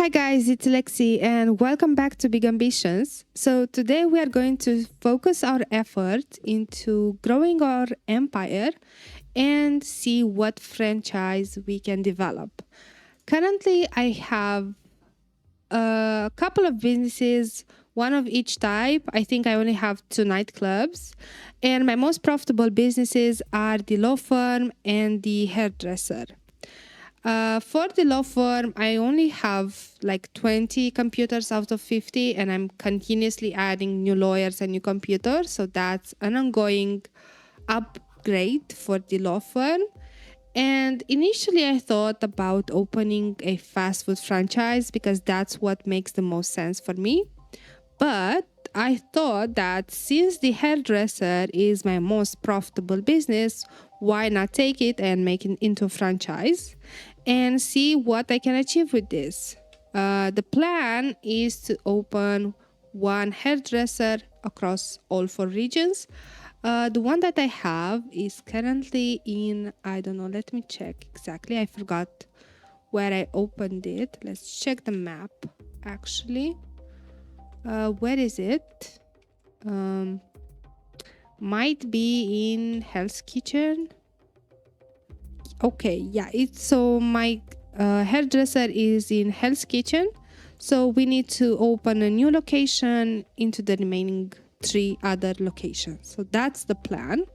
Hi guys, it's Lexi and welcome back to Big Ambitions. So today we are going to focus our effort into growing our empire and see what franchise we can develop. Currently, I have a couple of businesses, one of each type. I think I only have 2 nightclubs. And my most profitable businesses are the law firm and the hairdresser. For the law firm, I only have like 20 computers out of 50, and I'm continuously adding new lawyers and new computers. So that's an ongoing upgrade for the law firm. And initially, I thought about opening a fast food franchise because that's what makes the most sense for me. But I thought that since the hairdresser is my most profitable business, why not take it and make it into a franchise and see what I can achieve with this. The plan is to open one hairdresser across all 4 regions. The one that I have is currently in, I don't know, let me check exactly. I forgot where I opened it. Let's check the map actually. Where is it? Might be in Hell's Kitchen. Okay, yeah, so my hairdresser is in Hell's Kitchen. So we need to open a new location into the remaining 3 other locations. So that's the plan.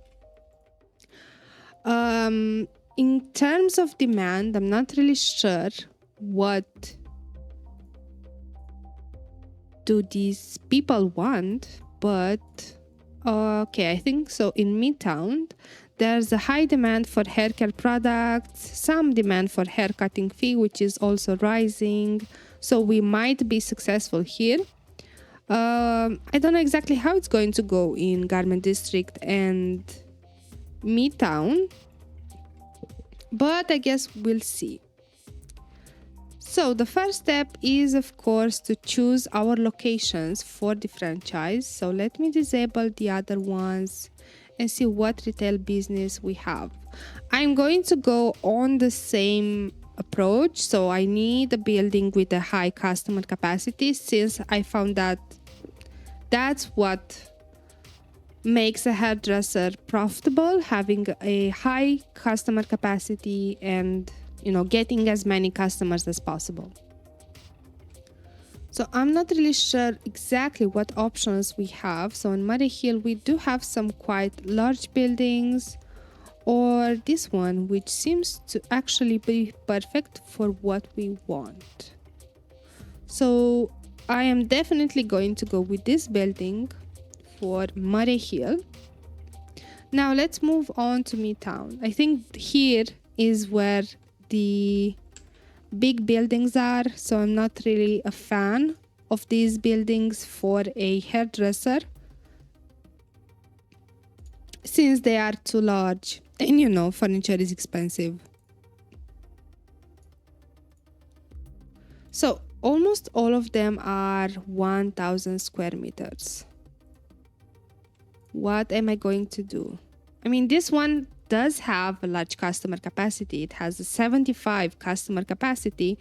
In terms of demand, I'm not really sure what do these people want, but okay, I think so. In Midtown, there's a high demand for hair care products, some demand for hair cutting fee, which is also rising. So we might be successful here. I don't know exactly how it's going to go in Garment District and Midtown, but I guess we'll see. So the first step is, of course, to choose our locations for the franchise. So let me disable the other ones and see what retail business we have. I'm going to go on the same approach. So I need a building with a high customer capacity, since I found that that's what makes a hairdresser profitable, having a high customer capacity and getting as many customers as possible. So I'm not really sure exactly what options we have. So in Murray Hill, we do have some quite large buildings, or this one, which seems to actually be perfect for what we want. So I am definitely going to go with this building for Murray Hill. Now let's move on to Midtown. I think here is where the big buildings are, so I'm not really a fan of these buildings for a hairdresser, since they are too large and furniture is expensive. So almost all of them are 1,000 square meters. What am I going to do? I mean, this one does have a large customer capacity. It has a 75 customer capacity,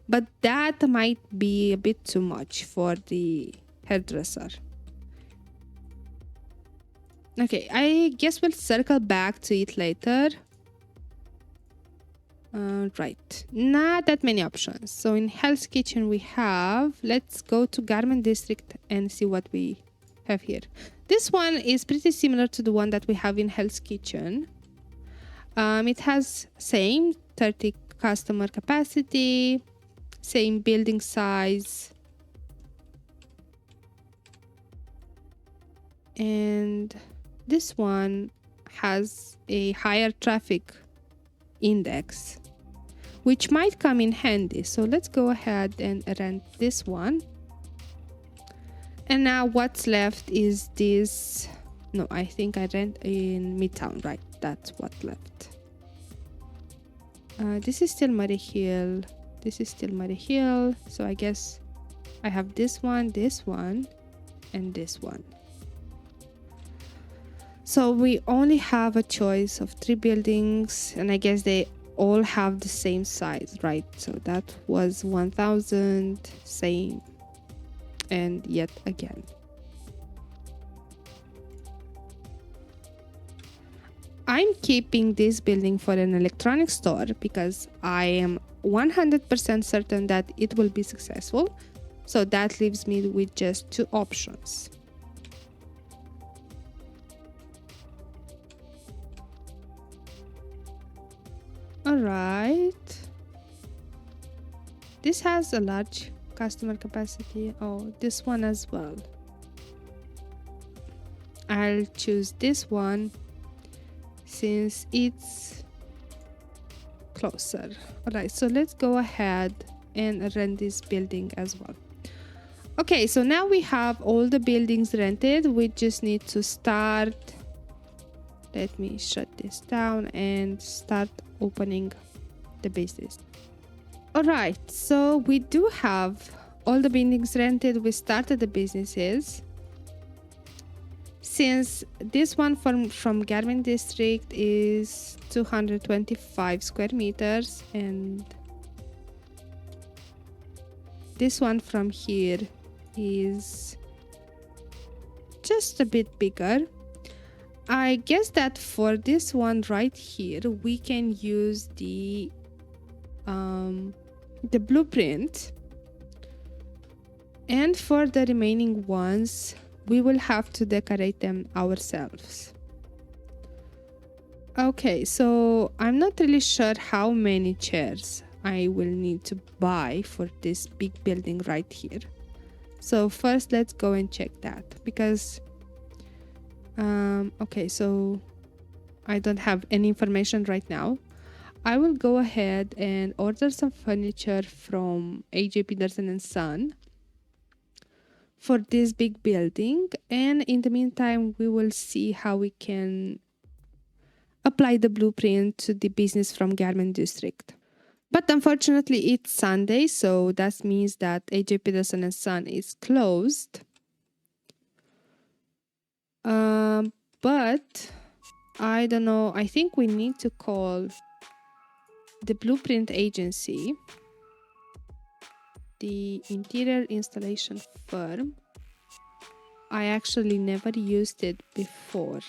but that might be a bit too much for the hairdresser. Okay, I guess we'll circle back to it later. Right, not that many options. So in Hell's Kitchen we have, let's go to Garment District and see what we have here. This one is pretty similar to the one that we have in Hell's Kitchen. It has same 30 customer capacity, same building size, and this one has a higher traffic index, which might come in handy. So let's go ahead and rent this one. And now what's left is this. No, I think I rent in Midtown, right? That's what left. This is still Murray Hill. This is still Murray Hill. So I guess I have this one, and this one. So we only have a choice of 3 buildings, and I guess they all have the same size, right? So that was 1000, same, and yet again. I'm keeping this building for an electronics store because I am 100% certain that it will be successful. So that leaves me with just 2 options. All right. This has a large customer capacity. Oh, this one as well. I'll choose this one since it's closer. All right, so let's go ahead and rent this building as well. Okay, so now we have all the buildings rented. We just need to start. Let me shut this down and start opening the business. All right, so we do have all the buildings rented. We started the businesses. Since this one from Garment District is 225 square meters and this one from here is just a bit bigger, I guess that for this one right here we can use the blueprint, and for the remaining ones we will have to decorate them ourselves. Okay, so I'm not really sure how many chairs I will need to buy for this big building right here. So first let's go and check that because okay, so I don't have any information right now. I will go ahead and order some furniture from AJ Peterson & Son for this big building, and in the meantime we will see how we can apply the blueprint to the business from Garment District. But unfortunately it's Sunday, so that means that AJ Peterson & Son is closed. But I don't know, I think we need to call the blueprint agency, the interior installation firm. I actually never used it before.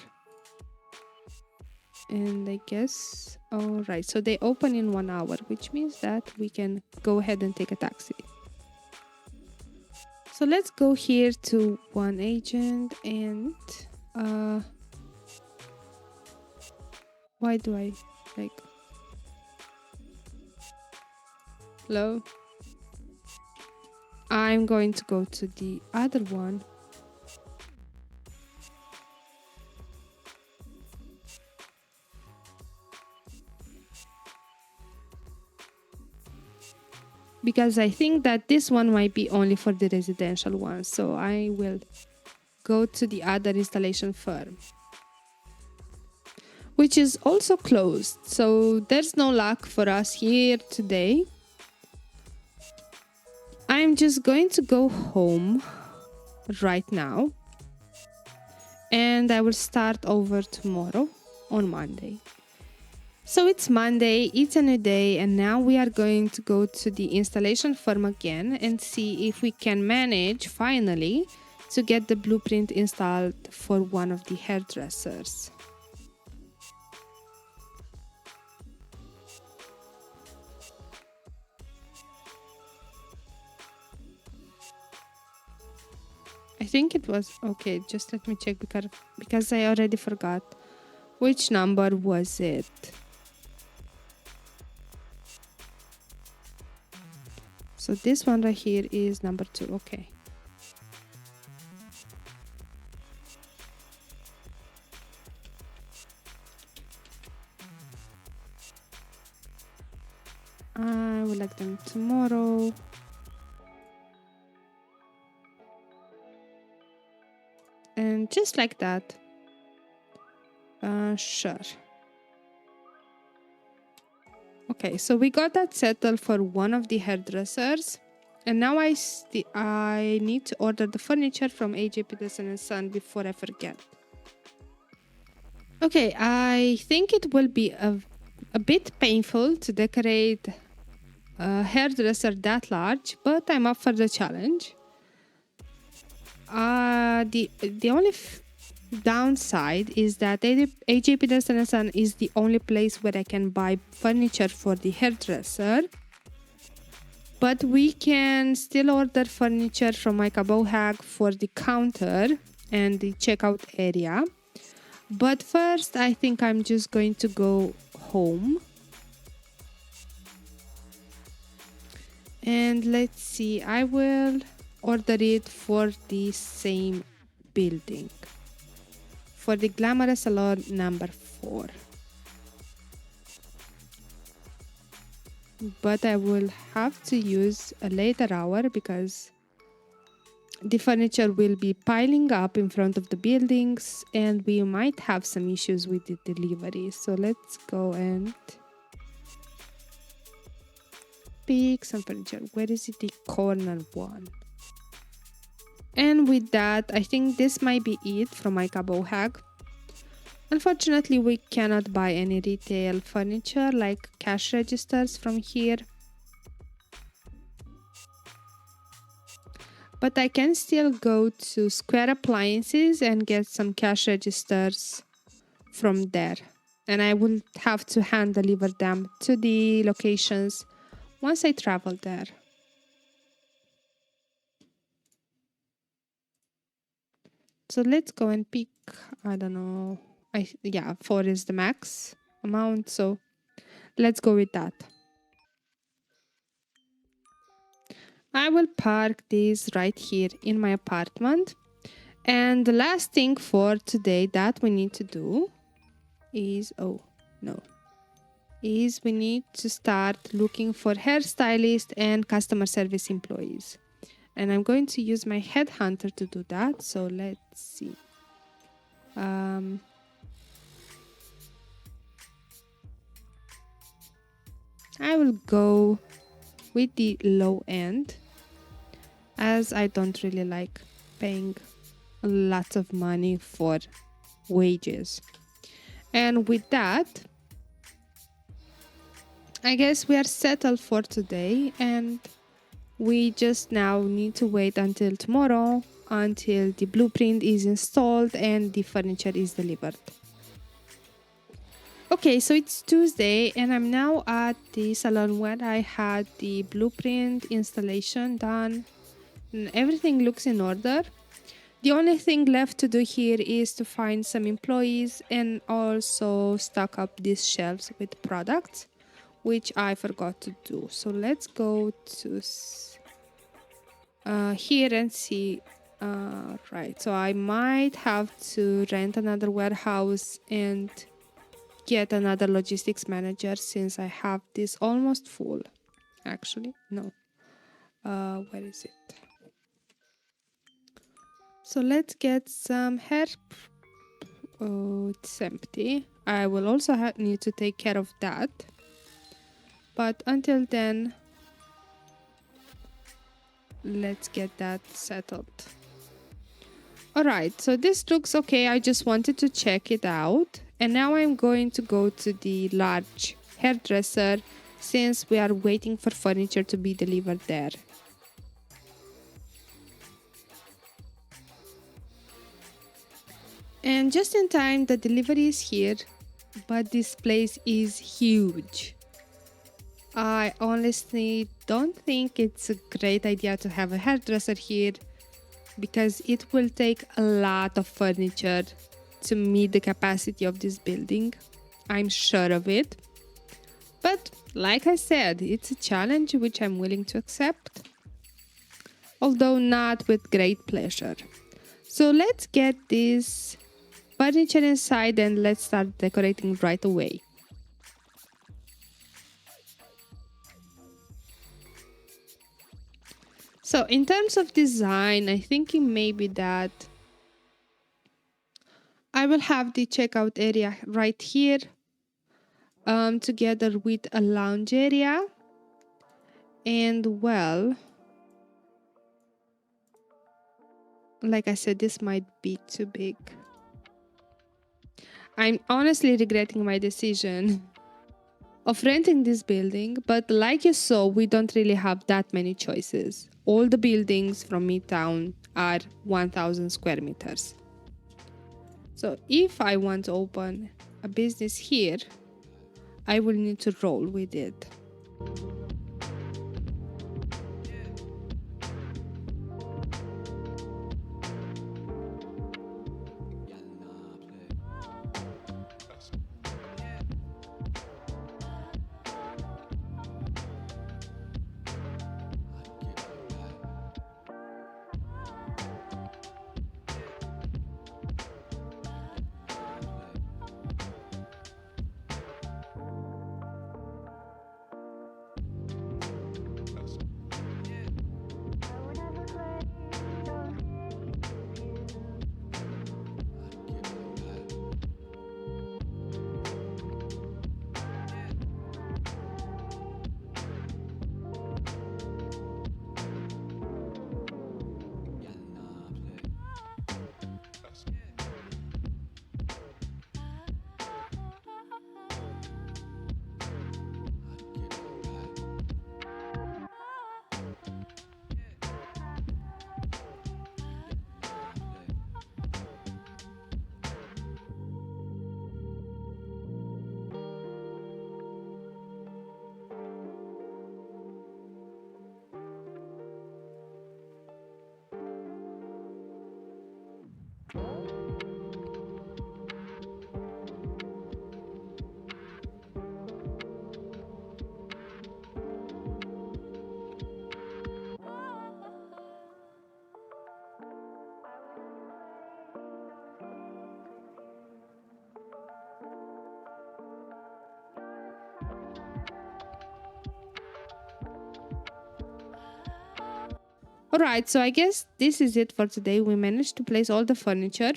And I guess, all right, so they open in 1 hour, which means that we can go ahead and take a taxi. So let's go here to one agent and why do I like hello? I'm going to go to the other one. Because I think that this one might be only for the residential one. So I will go to the other installation firm, which is also closed. So there's no luck for us here today. I'm just going to go home right now. And I will start over tomorrow on Monday. So it's Monday, it's a new day, and now we are going to go to the installation firm again and see if we can manage, finally, to get the blueprint installed for one of the hairdressers. I think it was, okay, just let me check because I already forgot. Which number was it? So this one right here is number 2, okay. I would like them tomorrow. And just like that. Sure. Okay, so we got that settled for one of the hairdressers. And now I need to order the furniture from AJ Peterson & Son before I forget. Okay, I think it will be a a bit painful to decorate a hairdresser that large, but I'm up for the challenge. The only downside is that AJ Peterson and Son is the only place where I can buy furniture for the hairdresser. But we can still order furniture from my Cabo Hag for the counter and the checkout area. But first, I think I'm just going to go home. And let's see, I will order it for the same building. For the Glamorous Salon number 4. But I will have to use a later hour because the furniture will be piling up in front of the buildings and we might have some issues with the delivery. So let's go and pick some furniture. Where is it? The corner one. And with that, I think this might be it from my Cabo Hag. Unfortunately, we cannot buy any retail furniture like cash registers from here. But I can still go to Square Appliances and get some cash registers from there. And I will have to hand deliver them to the locations once I travel there. So let's go and pick, I don't know, 4 is the max amount, so let's go with that. I will park this right here in my apartment. And the last thing for today that we need to do is, we need to start looking for hairstylist and customer service employees. And I'm going to use my headhunter to do that. So let's see. I will go with the low end as I don't really like paying lots of money for wages. And with that, I guess we are settled for today and we just now need to wait until tomorrow until the blueprint is installed and the furniture is delivered. Okay, so it's Tuesday and I'm now at the salon where I had the blueprint installation done and everything looks in order. The only thing left to do here is to find some employees and also stock up these shelves with products, which I forgot to do. So let's go to here and see. Right, so I might have to rent another warehouse and get another logistics manager since I have this almost full. Actually, no. Where is it? So let's get some hair. Oh, it's empty. I will also need to take care of that. But until then, let's get that settled. Alright, so this looks okay. I just wanted to check it out. And now I'm going to go to the large hairdresser since we are waiting for furniture to be delivered there. And just in time, the delivery is here, but this place is huge. I honestly don't think it's a great idea to have a hairdresser here because it will take a lot of furniture to meet the capacity of this building. I'm sure of it. But like I said, it's a challenge which I'm willing to accept, although not with great pleasure. So let's get this furniture inside and let's start decorating right away. So in terms of design, I'm thinking maybe that I will have the checkout area right here together with a lounge area. And well, like I said, this might be too big. I'm honestly regretting my decision. of renting this building, but like you saw, we don't really have that many choices. All the buildings from Midtown are 1,000 square meters. So if I want to open a business here, I will need to roll with it. Alright, so I guess this is it for today. We managed to place all the furniture.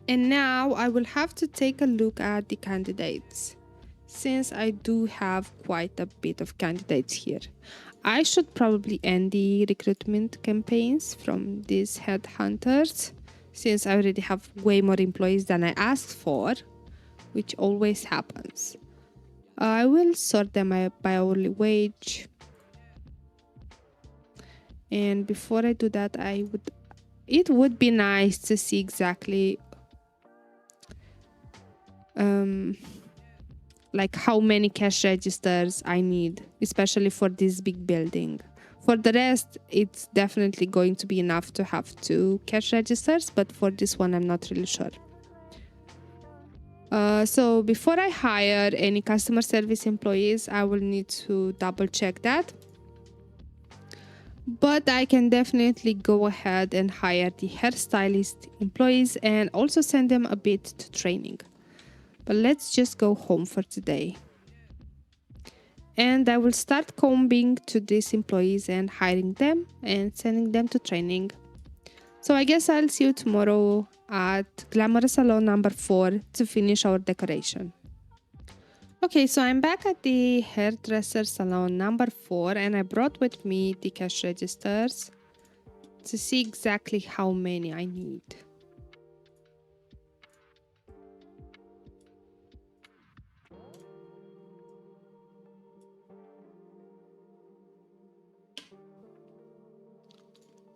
And now I will have to take a look at the candidates, since I do have quite a bit of candidates here. I should probably end the recruitment campaigns from these headhunters, since I already have way more employees than I asked for, which always happens. I will sort them by hourly wage. And before I do that, it would be nice to see exactly like how many cash registers I need, especially for this big building. For the rest, it's definitely going to be enough to have 2 cash registers, but for this one, I'm not really sure. So before I hire any customer service employees, I will need to double check that. But I can definitely go ahead and hire the hairstylist employees and also send them a bit to training. But let's just go home for today. And I will start combing to these employees and hiring them and sending them to training. So I guess I'll see you tomorrow at Glamorous Salon number 4 to finish our decoration. Okay, so I'm back at the Hairdresser Salon number 4 and I brought with me the cash registers to see exactly how many I need.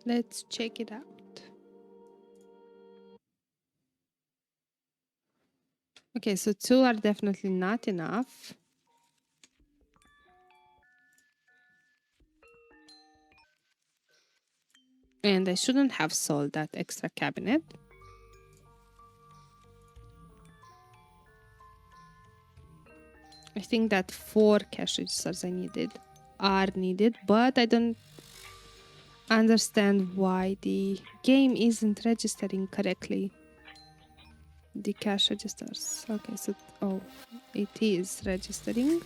Let's check it out. Okay, so 2 are definitely not enough. And I shouldn't have sold that extra cabinet. I think that 4 cash registers are needed, but I don't understand why the game isn't registering correctly. The cash registers. Okay, so it is registering.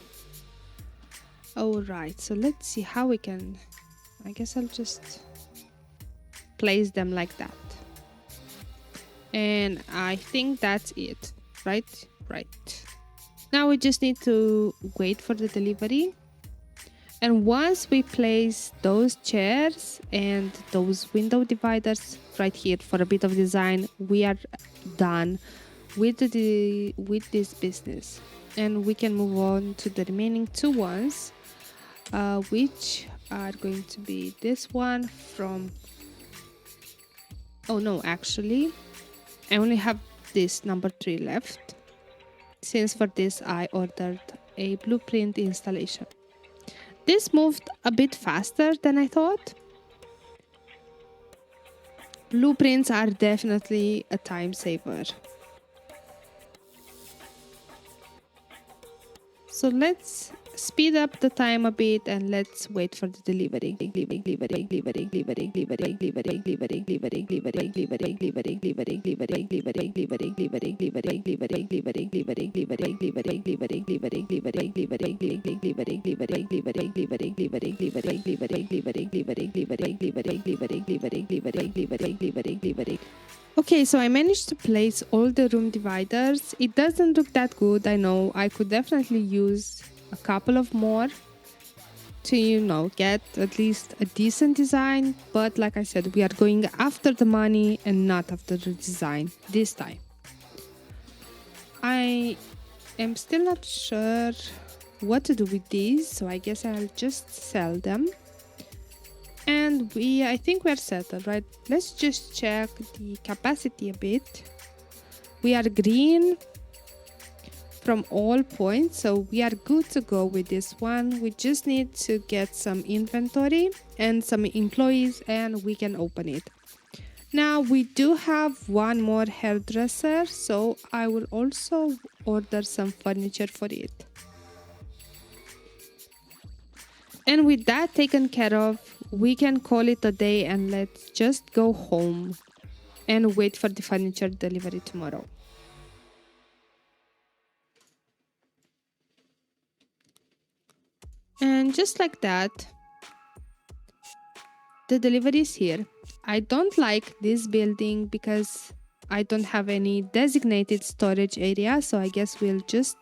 Alright, so let's see how we can. I guess I'll just place them like that. And I think that's it. Right? Now we just need to wait for the delivery. And once we place those chairs and those window dividers right here for a bit of design, we are done with this business. and we can move on to the remaining two ones, which are going to be this one from, oh no, actually I only have this number 3 left, since for this I ordered a blueprint installation. This moved a bit faster than I thought. Blueprints are definitely a time saver. So let's speed up the time a bit and let's wait for the delivery. Okay, so I managed to place all the room dividers. It doesn't look that good, I know. I could definitely use a couple of more to, get at least a decent design. But like I said, we are going after the money and not after the design this time. I am still not sure what to do with these, so I guess I'll just sell them. And I think we're settled, right? Let's just check the capacity a bit. We are green from all points, so we are good to go with this one. We just need to get some inventory and some employees and we can open it. Now we do have one more hairdresser, so I will also order some furniture for it. And with that taken care of, we can call it a day and let's just go home and wait for the furniture delivery tomorrow. And just like that, the delivery is here. I don't like this building because I don't have any designated storage area, so I guess we'll just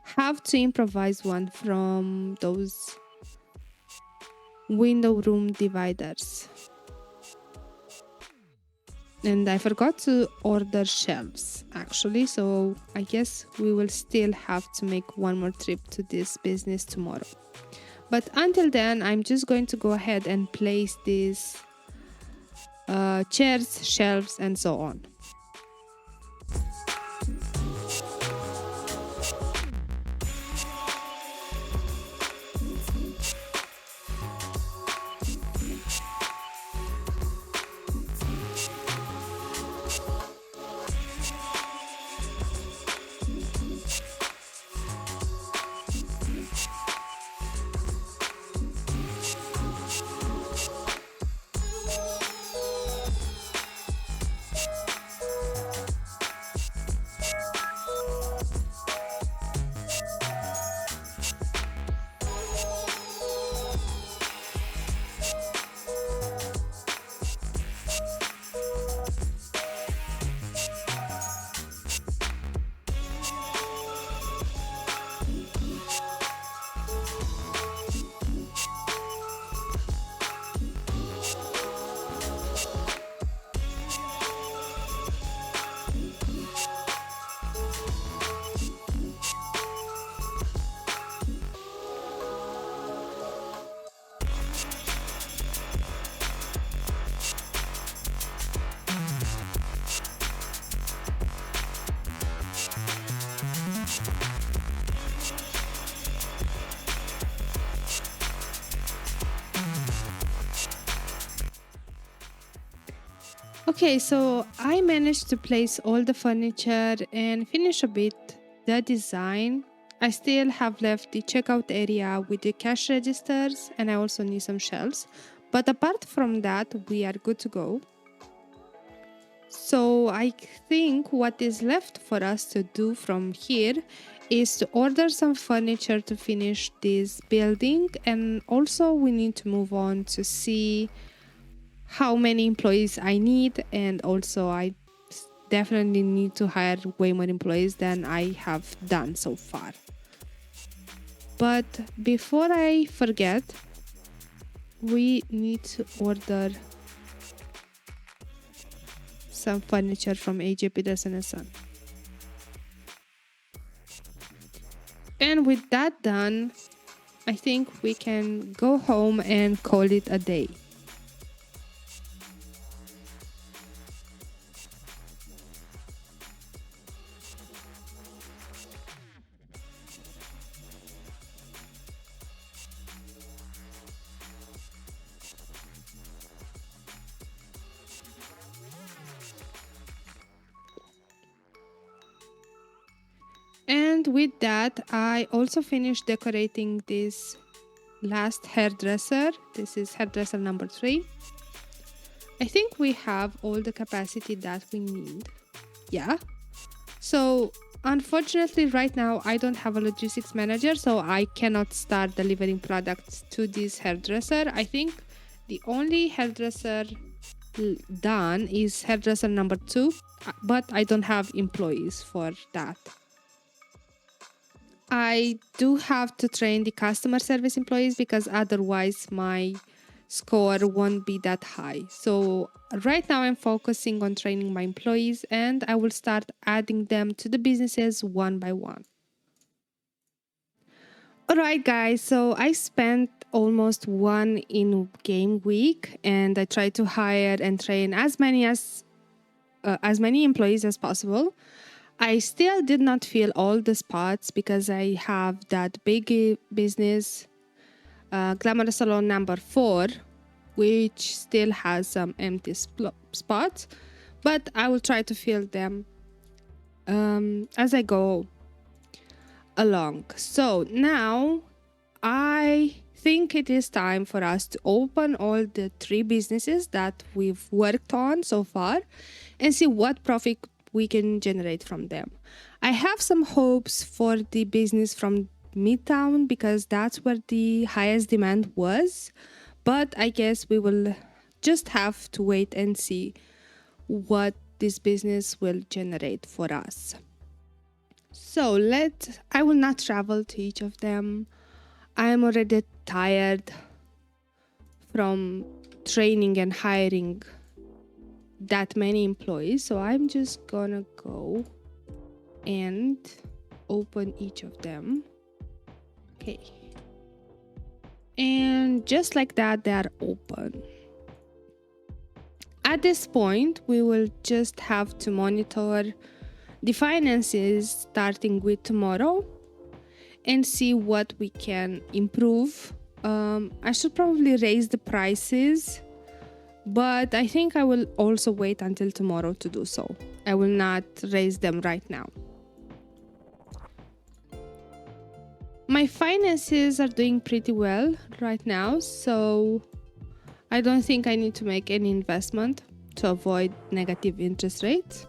have to improvise one from those window room dividers. And I forgot to order shelves actually, so I guess we will still have to make one more trip to this business tomorrow. But until then, I'm just going to go ahead and place these chairs, shelves, and so on. Okay, so I managed to place all the furniture and finish a bit the design. I still have left the checkout area with the cash registers and I also need some shelves. But apart from that, we are good to go. So I think what is left for us to do from here is to order some furniture to finish this building, and also we need to move on to see how many employees I need, and also I definitely need to hire way more employees than I have done so far. But before I forget, we need to order some furniture from AJ Peterson & Son. And with that done, I think we can go home and call it a day. And with that, I also finished decorating this last hairdresser. This is hairdresser number 3. I think we have all the capacity that we need. Yeah. So unfortunately, right now, I don't have a logistics manager, so I cannot start delivering products to this hairdresser. I think the only hairdresser done is hairdresser number 2, but I don't have employees for that. I do have to train the customer service employees because otherwise my score won't be that high. So right now I'm focusing on training my employees, and I will start adding them to the businesses one by one. Alright guys, so I spent almost one in-game week, and I tried to hire and train as many employees as possible. I still did not fill all the spots because I have that big business, Glamorous Salon number 4, which still has some empty spots, but I will try to fill them as I go along. So now I think it is time for us to open all the 3 businesses that we've worked on so far and see what profit we can generate from them. I have some hopes for the business from Midtown because that's where the highest demand was, but I guess we will just have to wait and see what this business will generate for us. So I will not travel to each of them. I am already tired from training and hiring that many employees, so I'm just gonna go and open each of them. Okay, and just like that, they are open. At this point, we will just have to monitor the finances starting with tomorrow and see what we can improve. I should probably raise the prices, but I think I will also wait until tomorrow to do so. I will not raise them right now. My finances are doing pretty well right now, so I don't think I need to make any investment to avoid negative interest rates.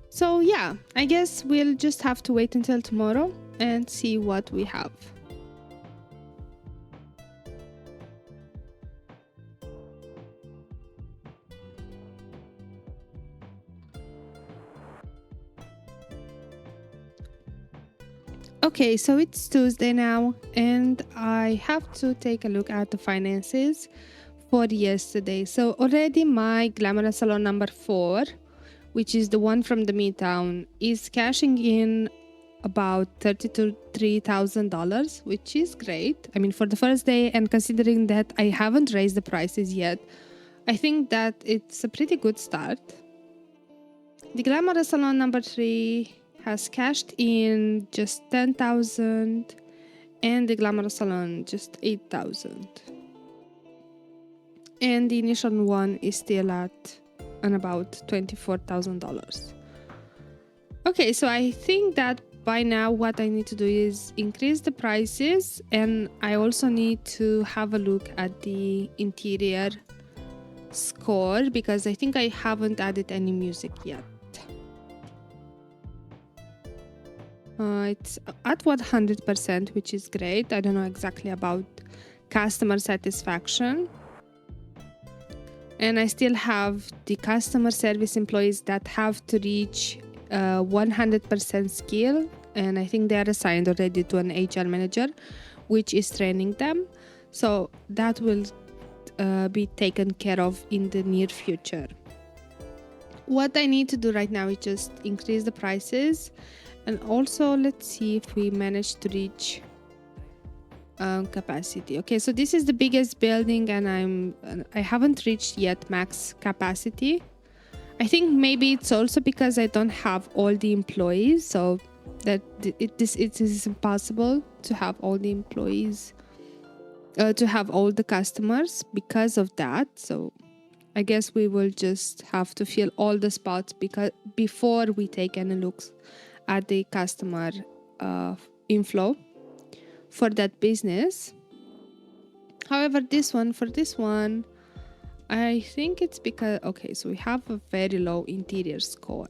So yeah, I guess we'll just have to wait until tomorrow and see what we have. Okay, so it's Tuesday now, and I have to take a look at the finances for yesterday. So already my Glamorous Salon number 4, which is the one from the Midtown, is cashing in about $33,000, which is great. I mean, for the first day, and considering that I haven't raised the prices yet, I think that it's a pretty good start. The Glamorous Salon number 3 has cashed in just $10,000, and the Glamorous Salon just $8,000. And the initial one is still at about $24,000. Okay, so I think that by now what I need to do is increase the prices, and I also need to have a look at the interior score because I think I haven't added any music yet. It's at 100%, which is great. I don't know exactly about customer satisfaction. And I still have the customer service employees that have to reach 100% skill. And I think they are assigned already to an HR manager, which is training them. So that will be taken care of in the near future. What I need to do right now is just increase the prices And also, let's see if we manage to reach capacity. Okay, so this is the biggest building, and I haven't reached yet max capacity. I think maybe it's also because I don't have all the employees, so that it is impossible to have all the employees, to have all the customers because of that. So I guess we will just have to fill all the spots before we take any looks at the customer inflow for that business. However, for this one, I think it's because, okay, so we have a very low interior score.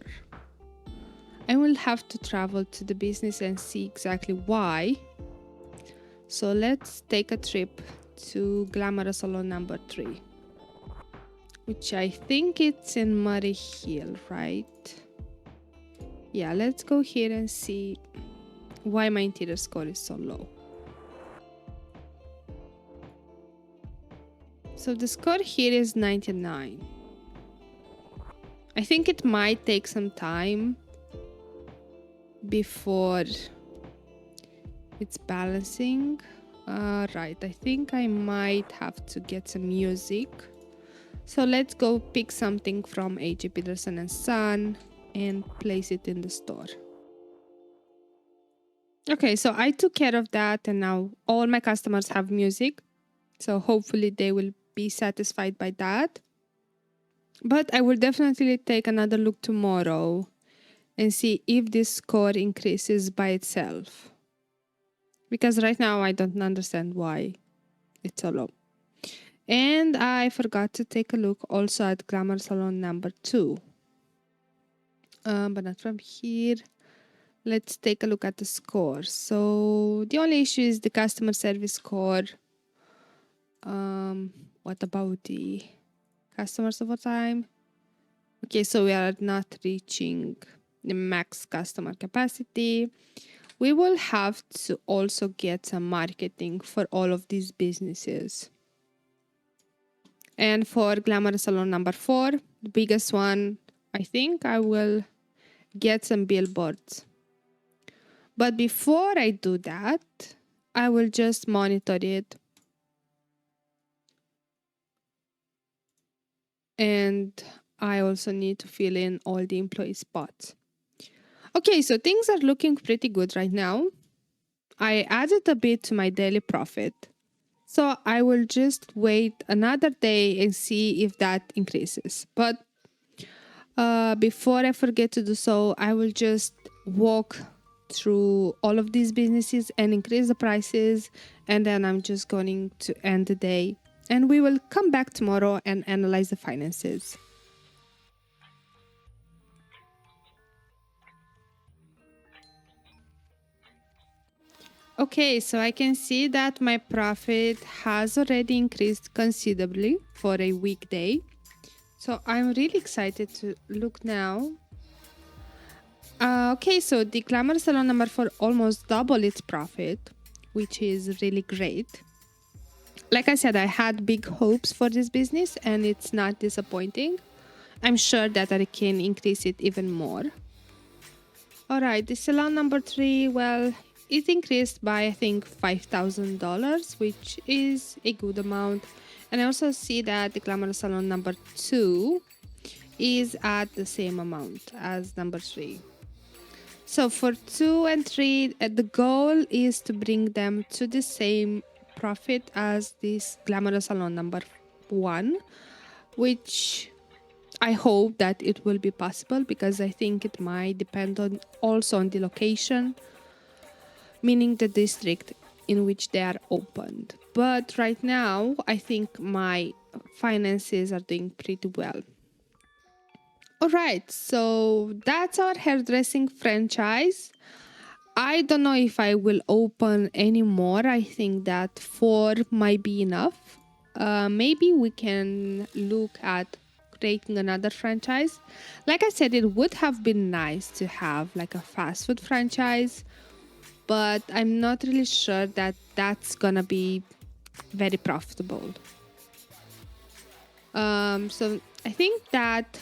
I will have to travel to the business and see exactly why. So let's take a trip to Glamorous Salon number 3, which I think it's in Murray Hill, right? Yeah, let's go here and see why my interior score is so low. So the score here is 99. I think it might take some time before it's balancing. Right, I think I might have to get some music. So let's go pick something from A.J. Peterson and Son and place it in the store. Okay, so I took care of that, and now all my customers have music. So hopefully they will be satisfied by that. But I will definitely take another look tomorrow and see if this score increases by itself. Because right now I don't understand why it's so low. And I forgot to take a look also at Glamour Salon number 2. But not from here. Let's take a look at the score. So the only issue is the customer service score. What about the customers over time? Okay, so we are not reaching the max customer capacity. We will have to also get some marketing for all of these businesses. And for Glamour Salon number 4, the biggest one, I think I will get some billboards. But before I do that, I will just monitor it. And I also need to fill in all the employee spots. Okay, so things are looking pretty good right now. I added a bit to my daily profit. So I will just wait another day and see if that increases. But before I forget to do so, I will just walk through all of these businesses and increase the prices. And then I'm just going to end the day. And we will come back tomorrow and analyze the finances. Okay, so I can see that my profit has already increased considerably for a weekday. So I'm really excited to look now. Okay, so the Glamour Salon number 4 almost doubled its profit, which is really great. Like I said, I had big hopes for this business and it's not disappointing. I'm sure that I can increase it even more. All right, the salon number 3, well, it increased by, I think, $5,000, which is a good amount. And I also see that the Glamour Salon number 2 is at the same amount as number 3. So for 2 and 3, the goal is to bring them to the same profit as this Glamour Salon number 1, which I hope that it will be possible, because I think it might depend also on the location, meaning the district in which they are opened. But right now, I think my finances are doing pretty well. All right, so that's our hairdressing franchise. I don't know if I will open any more. I think that 4 might be enough. Maybe we can look at creating another franchise. Like I said, it would have been nice to have like a fast food franchise, but I'm not really sure that that's gonna be very profitable. So I think that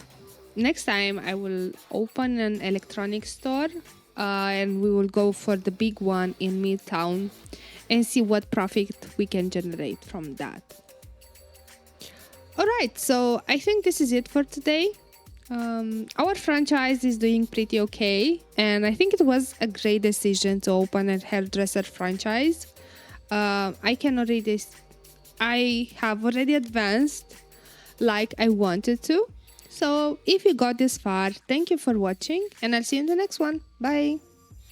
next time I will open an electronics store and we will go for the big one in Midtown and see what profit we can generate from that. All right, so I think this is it for today. Our franchise is doing pretty okay, and I think it was a great decision to open a hairdresser franchise. I have already advanced like I wanted to. So if you got this far, thank you for watching, and I'll see you in the next one. Bye.